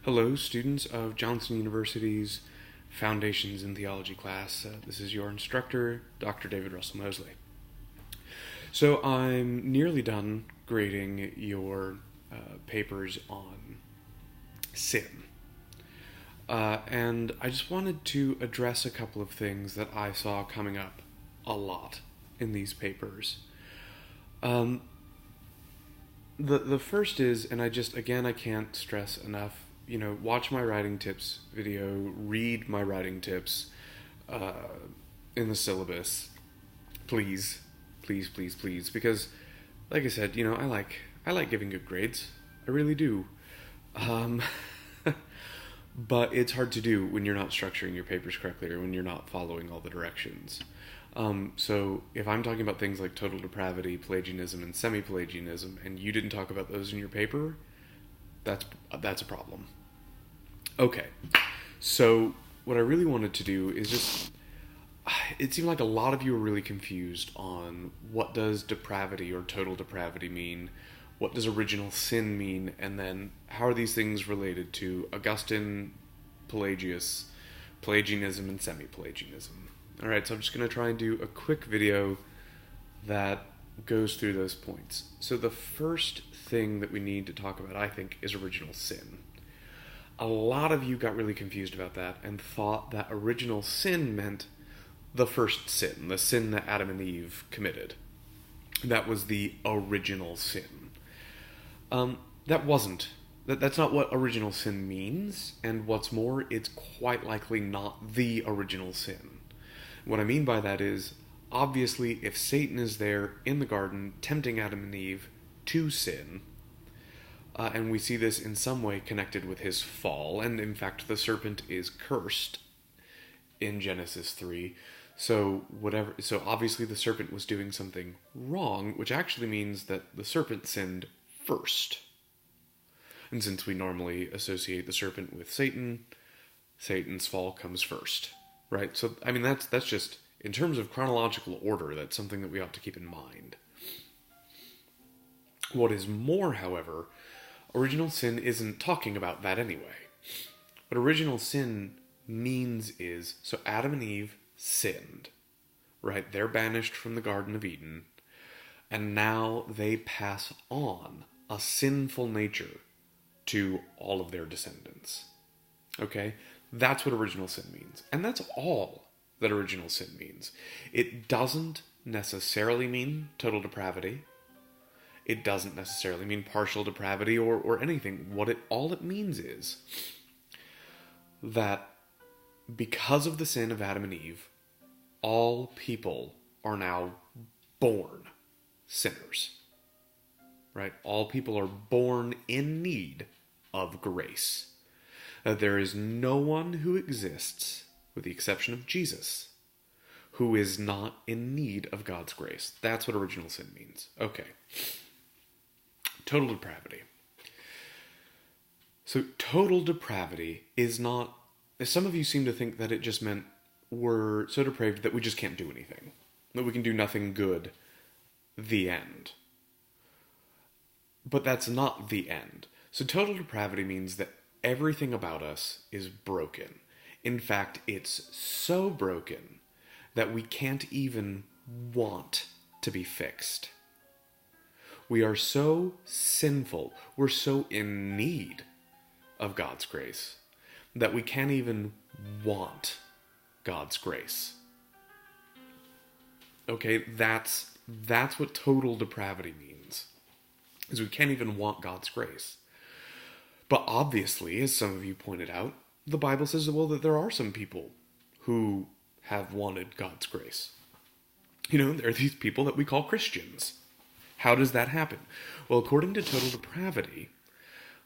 Hello, students of Johnson University's Foundations in Theology class. This is your instructor, Dr. David Russell Mosley. So I'm nearly done grading your papers on sin. And I just wanted to address a couple of things that I saw coming up a lot in these papers. The first is, and I can't stress enough, watch my writing tips video, read my writing tips in the syllabus, please, because, like I said, I like giving good grades, I really do, but it's hard to do when you're not structuring your papers correctly or when you're not following all the directions. So if I'm talking about things like total depravity, Pelagianism, and semi-Pelagianism, and you didn't talk about those in your paper, that's a problem. Okay, so what I really wanted to do is it seemed like a lot of you were really confused on what does depravity or total depravity mean, what does original sin mean, and then how are these things related to Augustine, Pelagius, Pelagianism, and semi-Pelagianism. Alright, so I'm just going to try and do a quick video that goes through those points. So the first thing that we need to talk about, I think, is original sin. A lot of you got really confused about that and thought that original sin meant the first sin, the sin that Adam and Eve committed. That was the original sin. That wasn't. That's not what original sin means, and what's more, it's quite likely not the original sin. What I mean by that is, obviously, if Satan is there in the garden tempting Adam and Eve to sin, and we see this in some way connected with his fall, and in fact the serpent is cursed in Genesis 3, so obviously the serpent was doing something wrong, which actually means that the serpent sinned first. And since we normally associate the serpent with Satan, Satan's fall comes first. Right, so, that's just, in terms of chronological order, that's something that we ought to keep in mind. What is more, however, original sin isn't talking about that anyway. What original sin means is, so Adam and Eve sinned, right? They're banished from the Garden of Eden, and now they pass on a sinful nature to all of their descendants. Okay? That's what original sin means. And that's all that original sin means. It doesn't necessarily mean total depravity. It doesn't necessarily mean partial depravity or anything. All it means is that because of the sin of Adam and Eve, all people are now born sinners. Right? All people are born in need of grace. There is no one who exists, with the exception of Jesus, who is not in need of God's grace. That's what original sin means. Okay. Total depravity. So total depravity is not... Some of you seem to think that it just meant we're so depraved that we just can't do anything. That we can do nothing good. The end. But that's not the end. So total depravity means that everything about us is broken. In fact, it's so broken that we can't even want to be fixed. We are so sinful, we're so in need of God's grace, that we can't even want God's grace. Okay, that's what total depravity means, is we can't even want God's grace. But obviously, as some of you pointed out, the Bible says, that there are some people who have wanted God's grace. There are these people that we call Christians. How does that happen? Well, according to total depravity,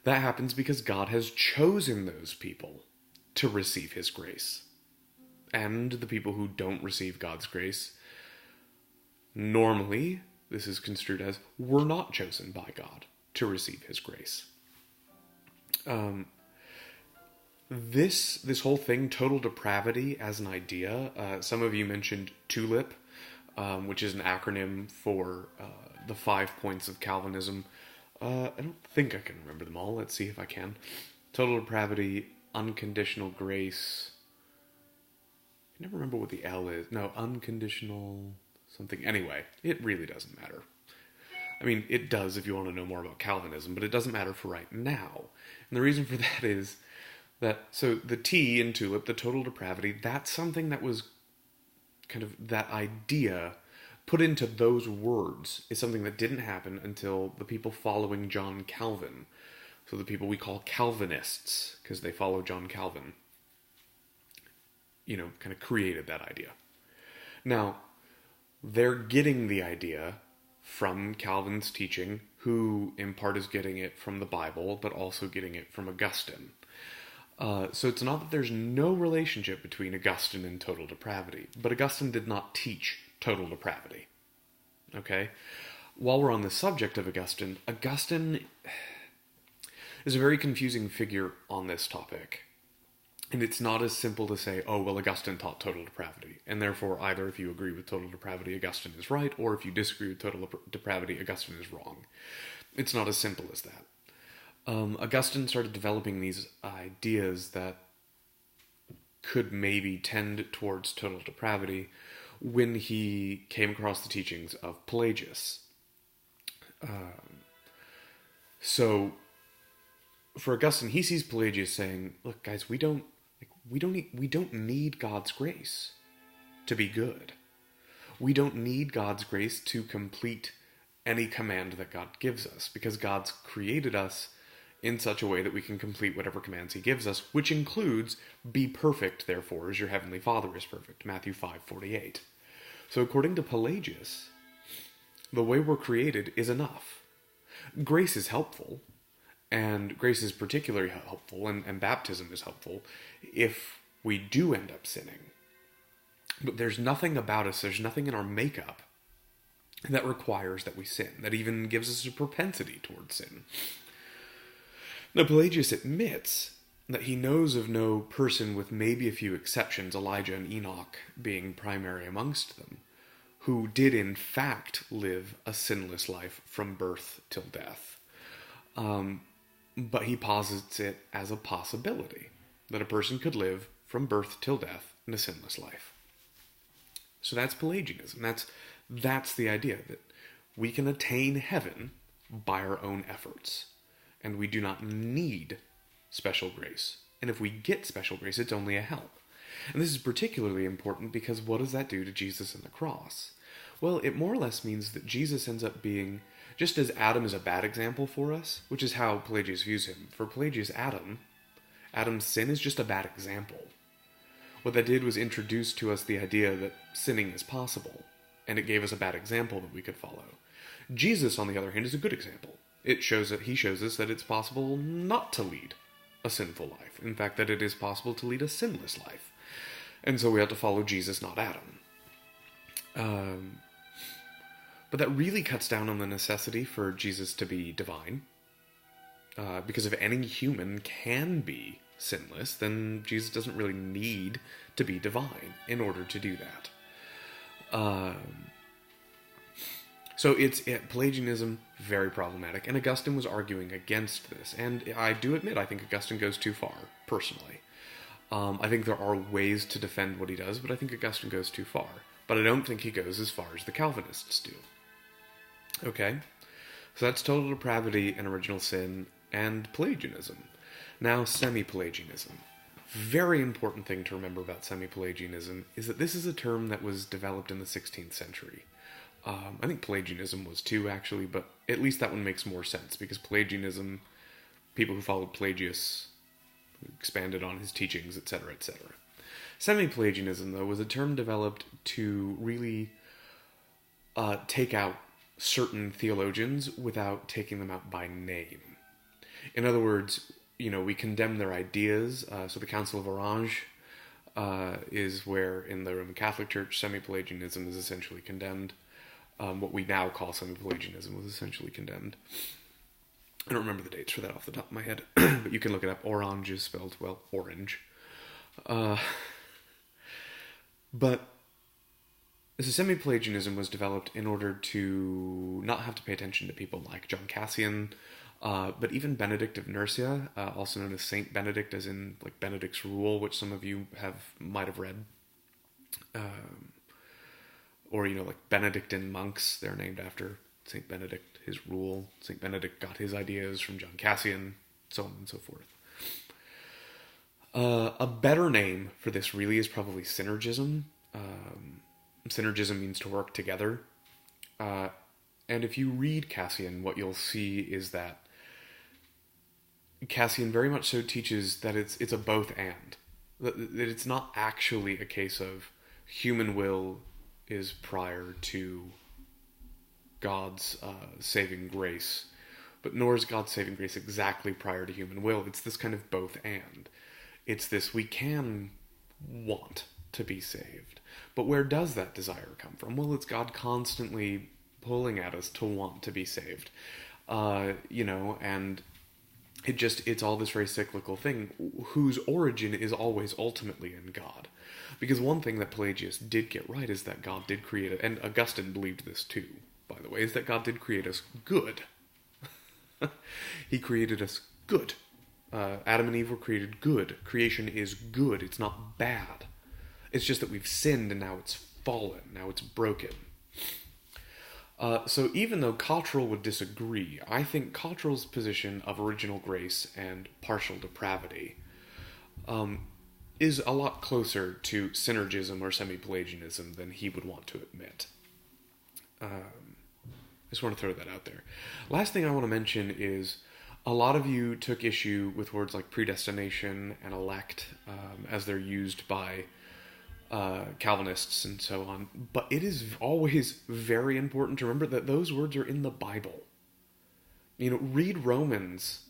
that happens because God has chosen those people to receive his grace. And the people who don't receive God's grace, normally, this is construed as, were not chosen by God to receive his grace. This whole thing, total depravity as an idea, some of you mentioned TULIP, which is an acronym for the 5 points of Calvinism. I don't think I can remember them all. Let's see if I can. total depravity, unconditional grace. I never remember what the L is. No, unconditional something. Anyway, it really doesn't matter. I mean, it does if you want to know more about Calvinism, but it doesn't matter for right now. And the reason for that is that, so the T in tulip, the total depravity, that's something that was kind of, that idea put into those words is something that didn't happen until the people following John Calvin. So the people we call Calvinists, because they follow John Calvin, kind of created that idea. Now, they're getting the idea from Calvin's teaching, who in part is getting it from the Bible, but also getting it from Augustine. So it's not that there's no relationship between Augustine and total depravity, but Augustine did not teach total depravity. Okay? While we're on the subject of Augustine is a very confusing figure on this topic. And it's not as simple to say, oh, well, Augustine taught total depravity, and therefore either if you agree with total depravity, Augustine is right, or if you disagree with total depravity, Augustine is wrong. It's not as simple as that. Augustine started developing these ideas that could maybe tend towards total depravity when he came across the teachings of Pelagius. So, for Augustine, he sees Pelagius saying, look, guys, we don't need God's grace to be good. We don't need God's grace to complete any command that God gives us, because God's created us in such a way that we can complete whatever commands he gives us, which includes, be perfect, therefore, as your heavenly Father is perfect, Matthew 5:48. So according to Pelagius, the way we're created is enough. Grace is helpful, and grace is particularly helpful, and baptism is helpful, if we do end up sinning. But there's nothing about us, there's nothing in our makeup that requires that we sin, that even gives us a propensity towards sin. Now, Pelagius admits that he knows of no person, with maybe a few exceptions, Elijah and Enoch being primary amongst them, who did in fact live a sinless life from birth till death. But he posits it as a possibility, that a person could live from birth till death in a sinless life. So that's Pelagianism. That's the idea, that we can attain heaven by our own efforts, and we do not need special grace. And if we get special grace, it's only a help. And this is particularly important because what does that do to Jesus and the cross? Well, it more or less means that Jesus ends up being, just as Adam is a bad example for us, which is how Pelagius views him. For Pelagius, Adam's sin is just a bad example. What that did was introduce to us the idea that sinning is possible, and it gave us a bad example that we could follow. Jesus, on the other hand, is a good example. He shows us that it's possible not to lead a sinful life. In fact, that it is possible to lead a sinless life. And so we have to follow Jesus, not Adam. But that really cuts down on the necessity for Jesus to be divine. Because if any human can be sinless, then Jesus doesn't really need to be divine in order to do that. So Pelagianism, very problematic, and Augustine was arguing against this, and I do admit, I think Augustine goes too far, personally. I think there are ways to defend what he does, but I think Augustine goes too far. But I don't think he goes as far as the Calvinists do. Okay? So that's total depravity and original sin, and Pelagianism. Now, semi-Pelagianism. Very important thing to remember about semi-Pelagianism is that this is a term that was developed in the 16th century. I think Pelagianism was too, actually, but at least that one makes more sense, because Pelagianism, people who followed Pelagius, expanded on his teachings, etc., etc. Semi-Pelagianism, though, was a term developed to really take out certain theologians without taking them out by name. In other words, we condemn their ideas. So the Council of Orange is where, in the Roman Catholic Church, semi-Pelagianism is essentially condemned. What we now call semi-Pelagianism was essentially condemned. I don't remember the dates for that off the top of my head, but you can look it up. Orange is spelled, well, orange. But so semi-Pelagianism was developed in order to not have to pay attention to people like John Cassian, But even Benedict of Nursia, also known as Saint Benedict, as in like Benedict's Rule, which some of you might have read, or like Benedictine monks, they're named after Saint Benedict, his rule. Saint Benedict got his ideas from John Cassian, so on and so forth. A better name for this really is probably synergism. Synergism means to work together. And if you read Cassian, what you'll see is that Cassian very much so teaches that it's a both and. That it's not actually a case of human will is prior to God's saving grace, but nor is God's saving grace exactly prior to human will. It's this kind of both and. It's this, we can want to be saved, but where does that desire come from? Well, it's God constantly pulling at us to want to be saved, and it's all this very cyclical thing whose origin is always ultimately in God. Because one thing that Pelagius did get right is that God did create it, and Augustine believed this too, by the way, is that God did create us good. He created us good. Adam and Eve were created good. Creation is good. It's not bad. It's just that we've sinned and now it's fallen. Now it's broken. So even though Cottrell would disagree, I think Cottrell's position of original grace and partial depravity is a lot closer to synergism or semi-Pelagianism than he would want to admit. I just want to throw that out there. Last thing I want to mention is a lot of you took issue with words like predestination and elect as they're used by Calvinists and so on. But it is always very important to remember that those words are in the Bible. Read Romans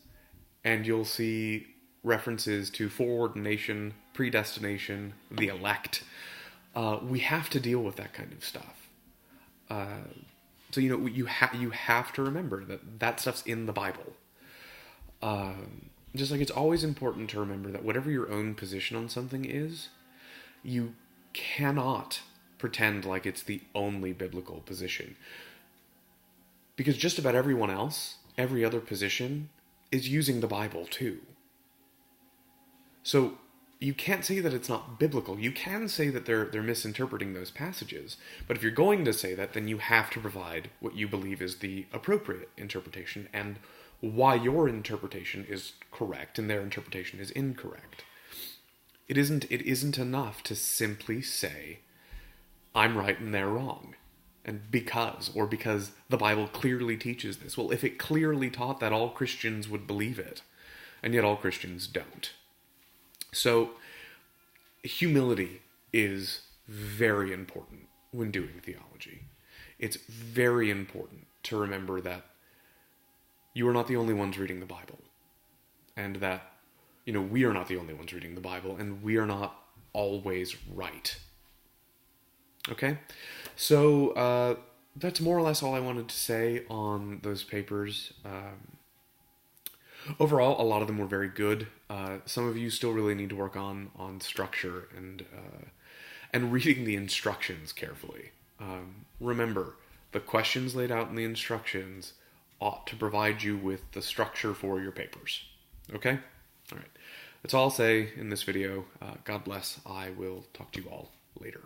and you'll see references to foreordination, predestination, the elect. We have to deal with that kind of stuff. So you have to remember that stuff's in the Bible. Just like it's always important to remember that whatever your own position on something is, you cannot pretend like it's the only biblical position. Because just about everyone else, every other position, is using the Bible too. So you can't say that it's not biblical. You can say that they're misinterpreting those passages. But if you're going to say that, then you have to provide what you believe is the appropriate interpretation and why your interpretation is correct and their interpretation is incorrect. It isn't enough to simply say, I'm right and they're wrong. And because the Bible clearly teaches this. Well, if it clearly taught that, all Christians would believe it. And yet all Christians don't. So, humility is very important when doing theology. It's very important to remember that you are not the only ones reading the Bible. And that, we are not the only ones reading the Bible, and we are not always right. Okay? So, that's more or less all I wanted to say on those papers. Overall, a lot of them were very good. Some of you still really need to work on structure and reading the instructions carefully. Remember, the questions laid out in the instructions ought to provide you with the structure for your papers. Okay? All right. That's all I'll say in this video. God bless. I will talk to you all later.